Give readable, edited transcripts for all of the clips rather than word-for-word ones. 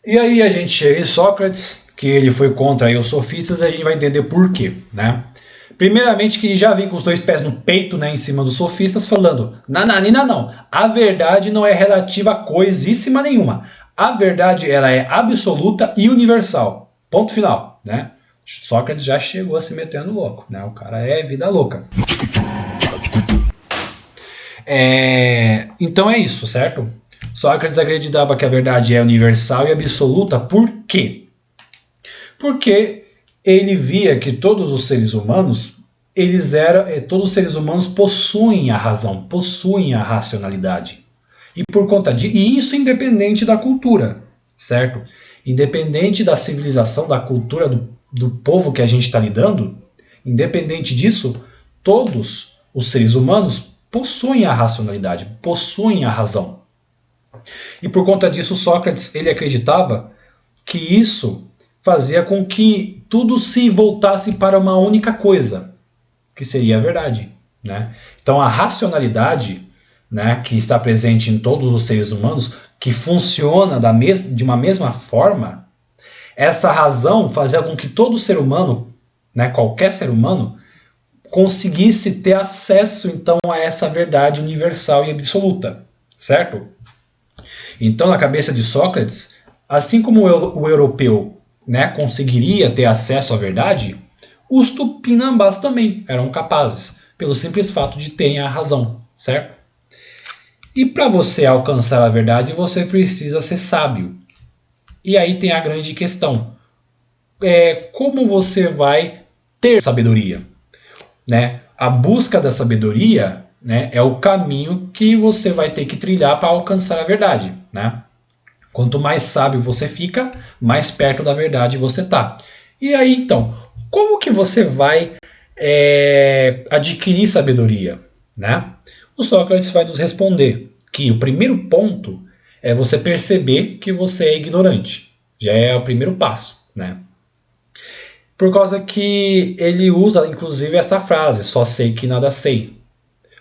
E aí a gente chega em Sócrates, que ele foi contra aí os sofistas, e a gente vai entender por quê, né? Primeiramente que ele já vem com os dois pés no peito, né, em cima dos sofistas, falando, nananina não, a verdade não é relativa a coisíssima nenhuma. A verdade ela é absoluta e universal. Ponto final, né? Sócrates já chegou a se metendo louco, né? O cara é vida louca. Então é isso, certo? Sócrates acreditava que a verdade é universal e absoluta. Por quê? Porque ele via que todos os seres humanos, todos os seres humanos possuem a razão, possuem a racionalidade. E por conta disso, e isso independente da cultura, certo? Independente da civilização, da cultura do povo que a gente está lidando, independente disso, todos os seres humanos possuem a racionalidade, possuem a razão. E por conta disso, Sócrates ele acreditava que isso fazia com que tudo se voltasse para uma única coisa, que seria a verdade, né? Então a racionalidade, né, que está presente em todos os seres humanos, que funciona de uma mesma forma, essa razão fazia com que todo ser humano, né, qualquer ser humano, conseguisse ter acesso então a essa verdade universal e absoluta, certo? Então, na cabeça de Sócrates, assim como o europeu, né, conseguiria ter acesso à verdade, os tupinambás também eram capazes, pelo simples fato de terem a razão, certo? E para você alcançar a verdade, você precisa ser sábio. E aí tem a grande questão: como você vai ter sabedoria? Né? A busca da sabedoria, né, é o caminho que você vai ter que trilhar para alcançar a verdade, né? Quanto mais sábio você fica, mais perto da verdade você está. E aí, então, como que você vai adquirir sabedoria, né? O Sócrates vai nos responder que o primeiro ponto é você perceber que você é ignorante. Já é o primeiro passo, né? Por causa que ele usa, inclusive, essa frase, só sei que nada sei.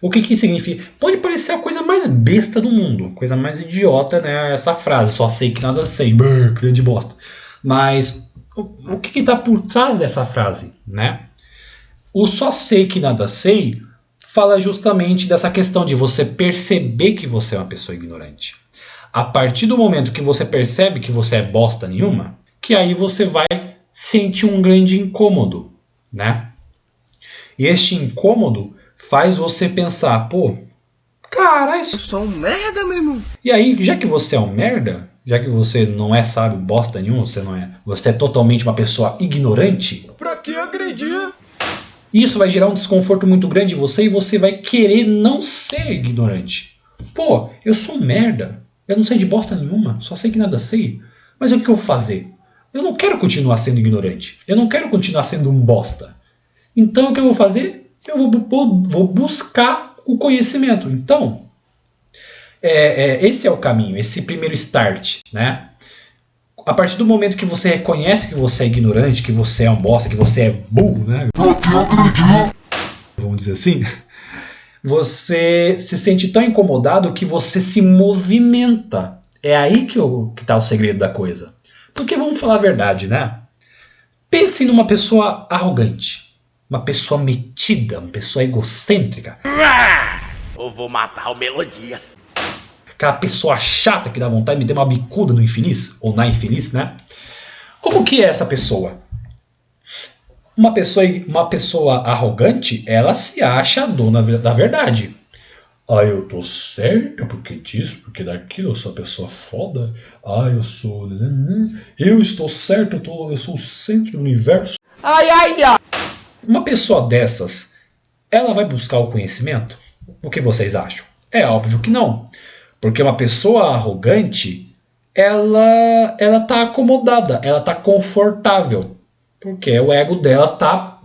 O que significa? Pode parecer a coisa mais besta do mundo, coisa mais idiota, né? Essa frase, só sei que nada sei, grande bosta. Mas o que está por trás dessa frase, né? O só sei que nada sei fala justamente dessa questão de você perceber que você é uma pessoa ignorante. A partir do momento que você percebe que você é bosta nenhuma, que aí você vai sentir um grande incômodo, né? E este incômodo faz você pensar, pô, cara, isso... Eu sou um merda, meu irmão. E aí, já que você é um merda, já que você não é sábio bosta nenhum, você é totalmente uma pessoa ignorante, Pra que agredir? isso vai gerar um desconforto muito grande em você e você vai querer não ser ignorante. Pô, eu sou um merda, eu não sei de bosta nenhuma, só sei que nada sei. Mas o que eu vou fazer? Eu não quero continuar sendo ignorante, eu não quero continuar sendo um bosta. Então o que eu vou fazer? Eu vou buscar o conhecimento. Então, esse é o caminho, esse primeiro start, né? A partir do momento que você reconhece que você é ignorante, que você é um bosta, que você é burro, né? Vamos dizer assim. Você se sente tão incomodado que você se movimenta. É aí que está o segredo da coisa. Porque vamos falar a verdade, né? Pense numa pessoa arrogante, uma pessoa metida, uma pessoa egocêntrica. Eu vou matar o Melodias. Aquela pessoa chata que dá vontade de me dar uma bicuda no infeliz, ou na infeliz, né? Como que é essa pessoa? Uma pessoa arrogante, ela se acha a dona da verdade. Ah, eu tô certo porque disso, porque daquilo, eu sou a pessoa foda. Ah, eu sou... Eu estou certo, eu sou o centro do universo. Ai, ai, ai. Uma pessoa dessas, ela vai buscar o conhecimento? O que vocês acham? É óbvio que não. Porque uma pessoa arrogante, ela tá acomodada, ela tá confortável. Porque o ego dela tá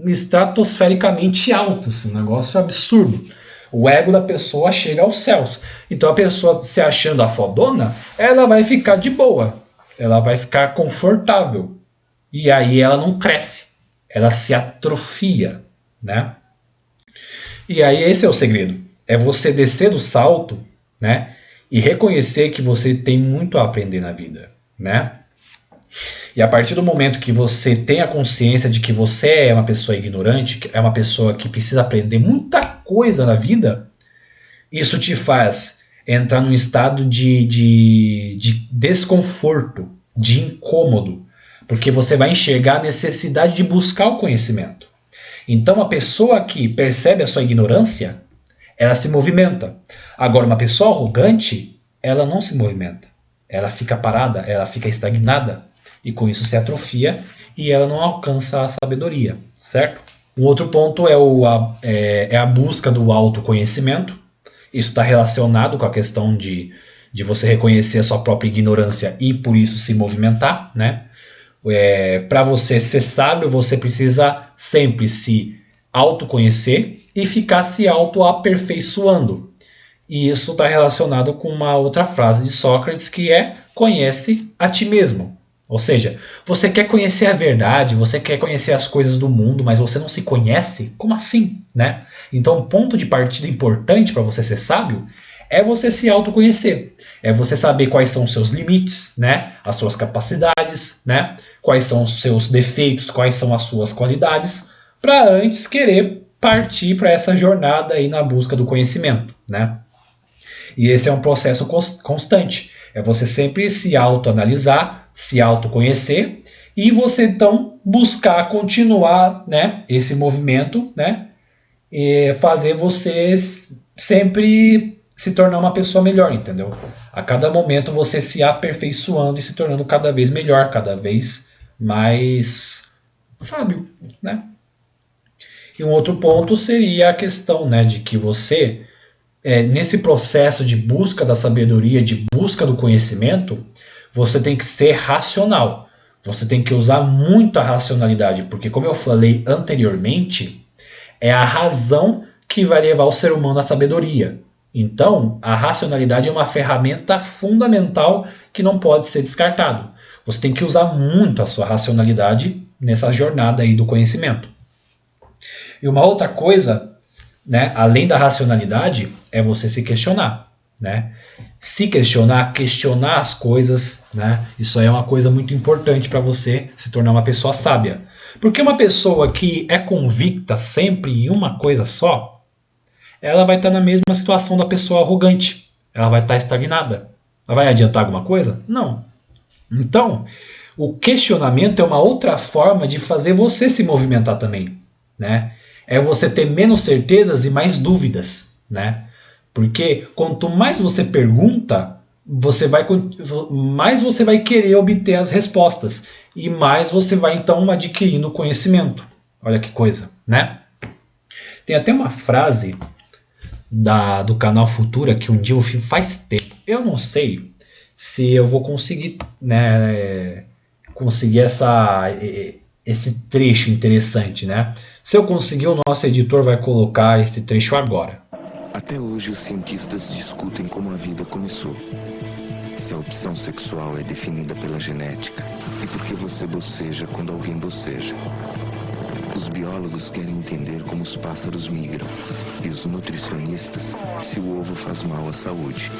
estratosfericamente alto, esse negócio é absurdo. O ego da pessoa chega aos céus. Então a pessoa se achando a fodona, ela vai ficar de boa. Ela vai ficar confortável. E aí ela não cresce. Ela se atrofia, né? E aí esse é o segredo. É você descer do salto, né? E reconhecer que você tem muito a aprender na vida. né? E a partir do momento que você tem a consciência de que você é uma pessoa ignorante, que é uma pessoa que precisa aprender muita coisa na vida, isso te faz entrar num estado de desconforto, de incômodo, porque você vai enxergar a necessidade de buscar o conhecimento. Então, a pessoa que percebe a sua ignorância, ela se movimenta. Agora, uma pessoa arrogante, ela não se movimenta. Ela fica parada, ela fica estagnada, e com isso se atrofia e ela não alcança a sabedoria, certo? Um outro ponto é a busca do autoconhecimento. Isso está relacionado com a questão de você reconhecer a sua própria ignorância e por isso se movimentar, né? Para você ser sábio, você precisa sempre se autoconhecer e ficar se autoaperfeiçoando. E isso está relacionado com uma outra frase de Sócrates, que é: conhece a ti mesmo. Ou seja, você quer conhecer a verdade, você quer conhecer as coisas do mundo, mas você não se conhece? Como assim, né? Então, um ponto de partida importante para você ser sábio é você se autoconhecer. É você saber quais são os seus limites, né? As suas capacidades, né? Quais são os seus defeitos, quais são as suas qualidades, para antes querer partir para essa jornada aí na busca do conhecimento, né? E esse é um processo constante. É você sempre se autoanalisar, se autoconhecer e você então buscar continuar, né, esse movimento, né, e fazer você sempre se tornar uma pessoa melhor, entendeu? A cada momento você se aperfeiçoando e se tornando cada vez melhor, cada vez mais sábio, né? E um outro ponto seria a questão, né, de que você nesse processo de busca da sabedoria, de busca do conhecimento, você tem que ser racional. Você tem que usar muito a racionalidade, porque, como eu falei anteriormente, é a razão que vai levar o ser humano à sabedoria. Então, a racionalidade é uma ferramenta fundamental que não pode ser descartado. Você tem que usar muito a sua racionalidade nessa jornada aí do conhecimento. E uma outra coisa, né, além da racionalidade, é você se questionar, né? Se questionar as coisas, né? Isso aí é uma coisa muito importante para você se tornar uma pessoa sábia. Porque uma pessoa que é convicta sempre em uma coisa só, ela vai estar na mesma situação da pessoa arrogante. Ela vai estar estagnada. Ela vai adiantar alguma coisa? Não. Então, o questionamento é uma outra forma de fazer você se movimentar também, né? É você ter menos certezas e mais dúvidas, né? Porque quanto mais você pergunta, mais você vai querer obter as respostas e mais você vai então adquirindo conhecimento. Olha que coisa, né? Tem até uma frase do canal Futura que um dia eu vi faz tempo. Eu não sei se eu vou conseguir, né, conseguir esse trecho interessante, né? Se eu conseguir, o nosso editor vai colocar esse trecho agora. Até hoje os cientistas discutem como a vida começou. Se a opção sexual é definida pela genética e por que você boceja quando alguém boceja. Os biólogos querem entender como os pássaros migram e os nutricionistas se o ovo faz mal à saúde.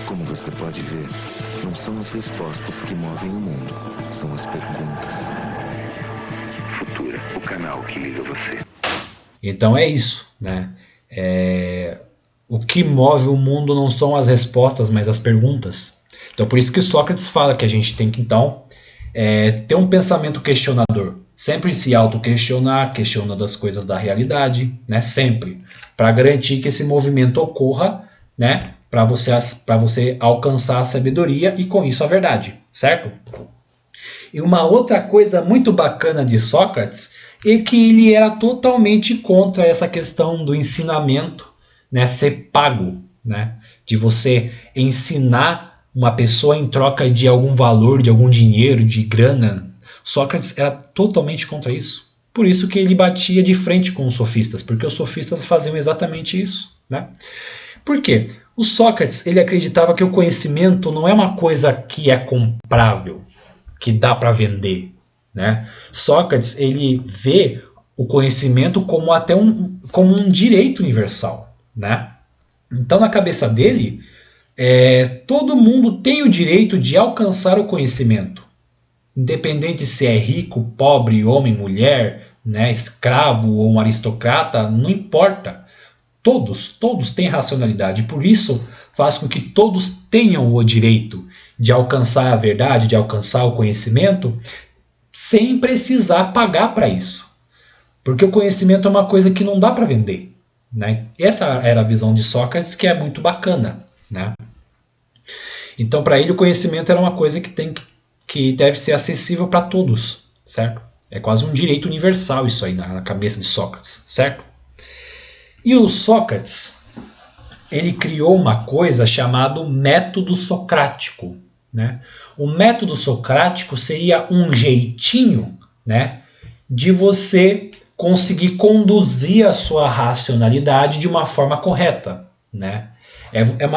Como você pode ver, não são as respostas que movem o mundo, são as perguntas. Futura, o canal que liga você. Então é isso, né? O que move o mundo não são as respostas, mas as perguntas. Então por isso que Sócrates fala que a gente tem que então ter um pensamento questionador. Sempre se auto-questionar, questionando as coisas da realidade, né? Sempre. Para garantir que esse movimento ocorra, né? Para você alcançar a sabedoria e com isso a verdade, certo? E uma outra coisa muito bacana de Sócrates é que ele era totalmente contra essa questão do ensinamento, né, ser pago, né, de você ensinar uma pessoa em troca de algum valor, de algum dinheiro, de grana. Sócrates era totalmente contra isso. Por isso que ele batia de frente com os sofistas, porque os sofistas faziam exatamente isso, né? Por quê? O Sócrates ele acreditava que o conhecimento não é uma coisa que é comprável, que dá para vender, né? Sócrates ele vê o conhecimento como como um direito universal, né? Então na cabeça dele todo mundo tem o direito de alcançar o conhecimento, independente se é rico, pobre, homem, mulher, né, escravo ou um aristocrata, não importa. Todos têm racionalidade, por isso faz com que todos tenham o direito de alcançar a verdade, de alcançar o conhecimento, sem precisar pagar para isso. Porque o conhecimento é uma coisa que não dá para vender, né? Essa era a visão de Sócrates, que é muito bacana, né? Então, para ele, o conhecimento era uma coisa que deve ser acessível para todos, certo? É quase um direito universal isso aí na cabeça de Sócrates, certo? E o Sócrates, ele criou uma coisa chamada método socrático, né? O método socrático seria um jeitinho, né, de você conseguir conduzir a sua racionalidade de uma forma correta, né?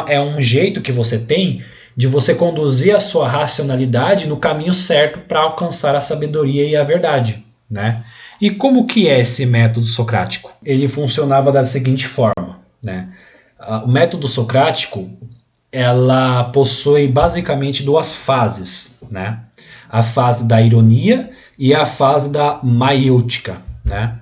É um jeito que você tem de você conduzir a sua racionalidade no caminho certo para alcançar a sabedoria e a verdade, né? E como que é esse método socrático? Ele funcionava da seguinte forma, né? O método socrático, ela possui basicamente duas fases, né? A fase da ironia e a fase da maiêutica, né?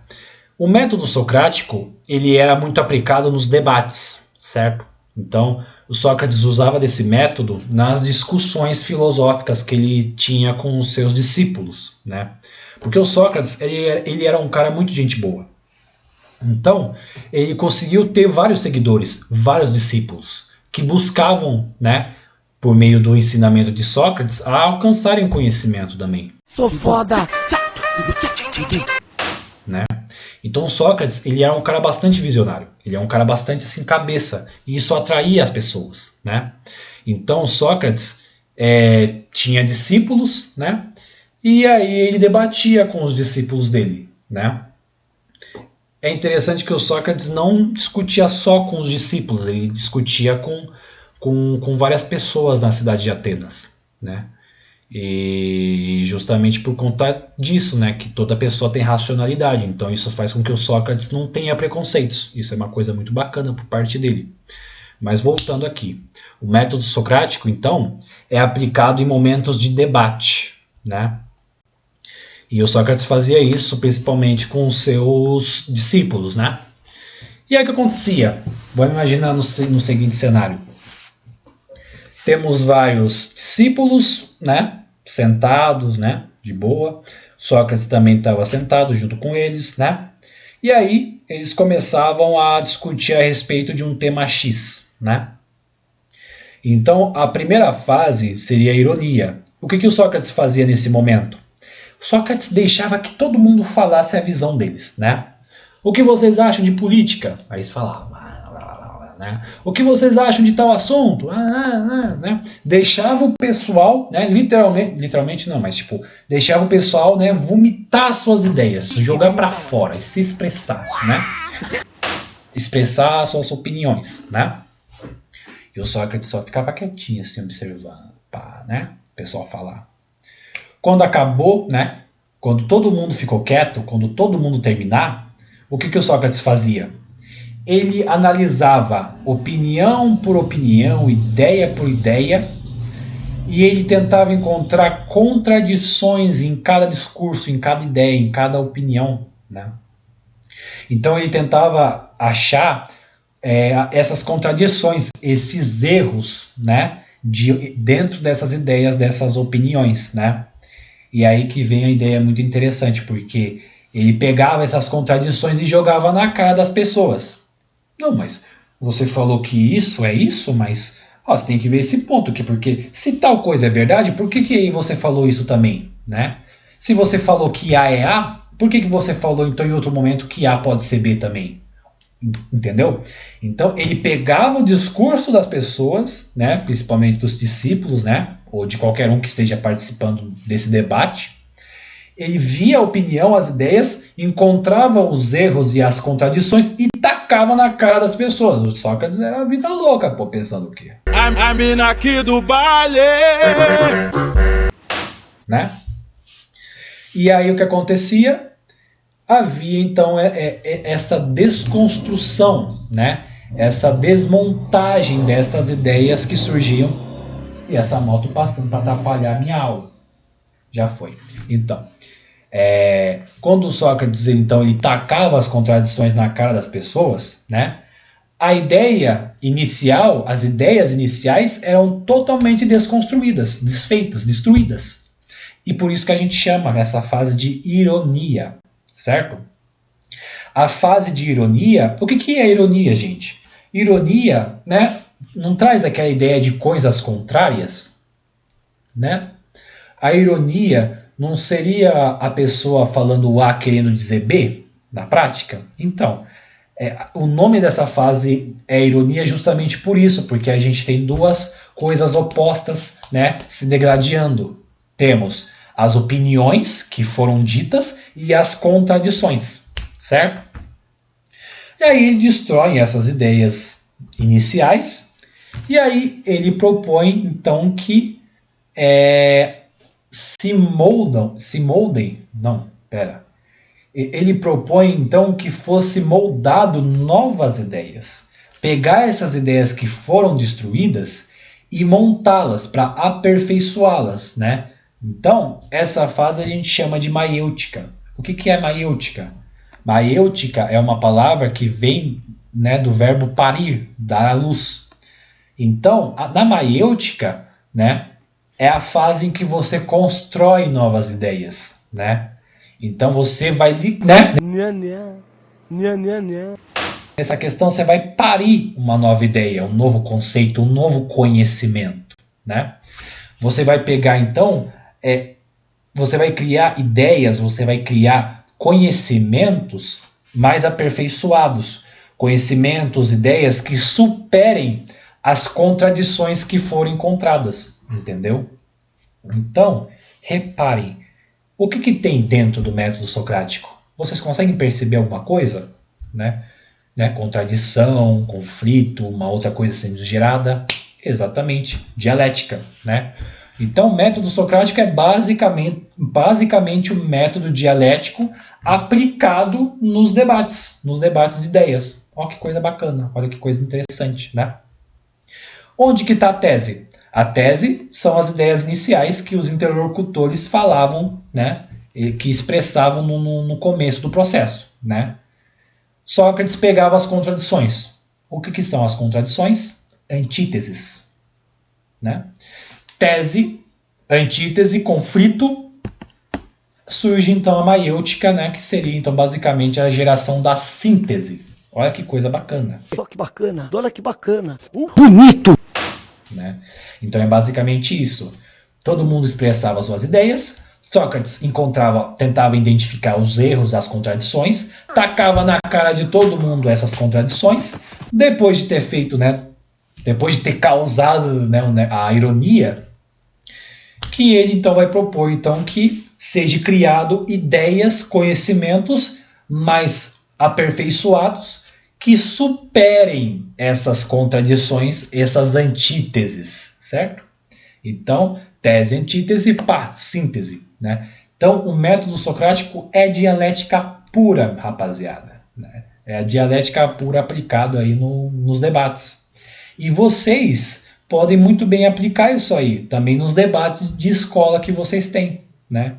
O método socrático, ele era muito aplicado nos debates, certo? Então, o Sócrates usava desse método nas discussões filosóficas que ele tinha com os seus discípulos, né? Porque o Sócrates, ele era um cara muito gente boa. Então, ele conseguiu ter vários seguidores, vários discípulos, que buscavam, né, por meio do ensinamento de Sócrates, a alcançarem conhecimento também. Sou foda! Né? Então, Sócrates, ele era um cara bastante visionário. Ele é um cara bastante assim, cabeça. E isso atraía as pessoas, né? Então, Sócrates tinha discípulos, né? E aí ele debatia com os discípulos dele, né? É interessante que o Sócrates não discutia só com os discípulos, ele discutia com várias pessoas na cidade de Atenas, né? E justamente por conta disso, né, que toda pessoa tem racionalidade, então isso faz com que o Sócrates não tenha preconceitos. Isso é uma coisa muito bacana por parte dele. Mas voltando aqui, o método socrático, então, é aplicado em momentos de debate, né? E o Sócrates fazia isso principalmente com os seus discípulos, né? E aí o que acontecia? Vamos imaginar no seguinte cenário. Temos vários discípulos, né, sentados, né, de boa. Sócrates também estava sentado junto com eles, né? E aí eles começavam a discutir a respeito de um tema X, né? Então a primeira fase seria a ironia. O que o Sócrates fazia nesse momento? Sócrates deixava que todo mundo falasse a visão deles, né? O que vocês acham de política? Aí eles falavam. Né? O que vocês acham de tal assunto? Né? Deixava o pessoal, né, literalmente não, mas tipo, deixava o pessoal, né, vomitar suas ideias, jogar para fora e se expressar, né? Expressar suas opiniões, né? E o Sócrates só ficava quietinho assim, observando, pá, né? O pessoal falar. Quando acabou, né? Quando todo mundo ficou quieto, quando todo mundo terminar, o que o Sócrates fazia? Ele analisava opinião por opinião, ideia por ideia, e ele tentava encontrar contradições em cada discurso, em cada ideia, em cada opinião, né? Então ele tentava achar essas contradições, esses erros, né, dentro dessas ideias, dessas opiniões, né? E aí que vem a ideia muito interessante, porque ele pegava essas contradições e jogava na cara das pessoas. Não, mas você falou que isso é isso, mas você tem que ver esse ponto aqui, porque se tal coisa é verdade, por que você falou isso também, né? Se você falou que A é A, por que você falou então em outro momento que A pode ser B também? Entendeu? Então ele pegava o discurso das pessoas, né, principalmente dos discípulos, né, ou de qualquer um que esteja participando desse debate. Ele via a opinião, as ideias, encontrava os erros e as contradições e tacava na cara das pessoas. O Sócrates era a vida louca, pô, pensando o quê? A mina aqui do baile! Né? E aí o que acontecia? Havia então essa desconstrução, né? essa desmontagem dessas ideias que surgiam. E essa moto passando para atrapalhar a minha aula. Já foi. Então, quando Sócrates então ele tacava as contradições na cara das pessoas, né? A ideia inicial, as ideias iniciais eram totalmente desconstruídas, desfeitas, destruídas. E por isso que a gente chama essa fase de ironia, certo? A fase de ironia, o que é ironia, gente? Ironia, né, não traz aquela ideia de coisas contrárias, né? A ironia não seria a pessoa falando A querendo dizer B na prática? Então, o nome dessa fase é ironia justamente por isso, porque a gente tem duas coisas opostas, né, se degradando. Temos as opiniões que foram ditas e as contradições, certo? E aí ele destrói essas ideias iniciais e aí ele propõe então que ele propõe então que fosse moldado novas ideias. Pegar essas ideias que foram destruídas e montá-las para aperfeiçoá-las, né? Então, essa fase a gente chama de maiêutica. O que é maiêutica? Maiêutica é uma palavra que vem, né, do verbo parir, dar à luz. Então, na maiêutica, né, é a fase em que você constrói novas ideias, né? Então você vai, né? Nessa questão você vai parir uma nova ideia, um novo conceito, um novo conhecimento, né? Você vai pegar então, você vai criar ideias, você vai criar conhecimentos mais aperfeiçoados, conhecimentos, ideias que superem as contradições que foram encontradas, entendeu? Então, reparem, o que tem dentro do método socrático? Vocês conseguem perceber alguma coisa? Né? Contradição, conflito, uma outra coisa sendo gerada? Exatamente, dialética, né? Então, o método socrático é basicamente um método dialético aplicado nos debates de ideias. Olha que coisa bacana, olha que coisa interessante, né? Onde que está a tese? A tese são as ideias iniciais que os interlocutores falavam, né? E que expressavam no começo do processo, né? Sócrates pegava as contradições. O que são as contradições? Antíteses, né? Tese, antítese, conflito, surge então a maiêutica, né, que seria então basicamente a geração da síntese. Olha que coisa bacana. Olha que bacana, olha que bacana. Bonito! Né? Então é basicamente isso. Todo mundo expressava suas ideias, Sócrates tentava identificar os erros, as contradições, tacava na cara de todo mundo essas contradições, depois de ter feito, né, depois de ter causado, né, a ironia, que ele então vai propor então que seja criado ideias, conhecimentos mais aperfeiçoados que superem essas contradições, essas antíteses, certo? Então, tese, antítese, síntese, né? Então, o método socrático é dialética pura, rapaziada, né? É a dialética pura aplicada aí nos debates. E vocês podem muito bem aplicar isso aí também nos debates de escola que vocês têm, né?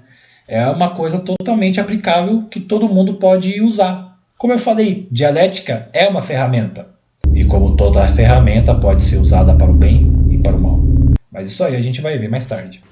É uma coisa totalmente aplicável que todo mundo pode usar. Como eu falei, dialética é uma ferramenta. E como toda ferramenta pode ser usada para o bem e para o mal. Mas isso aí a gente vai ver mais tarde.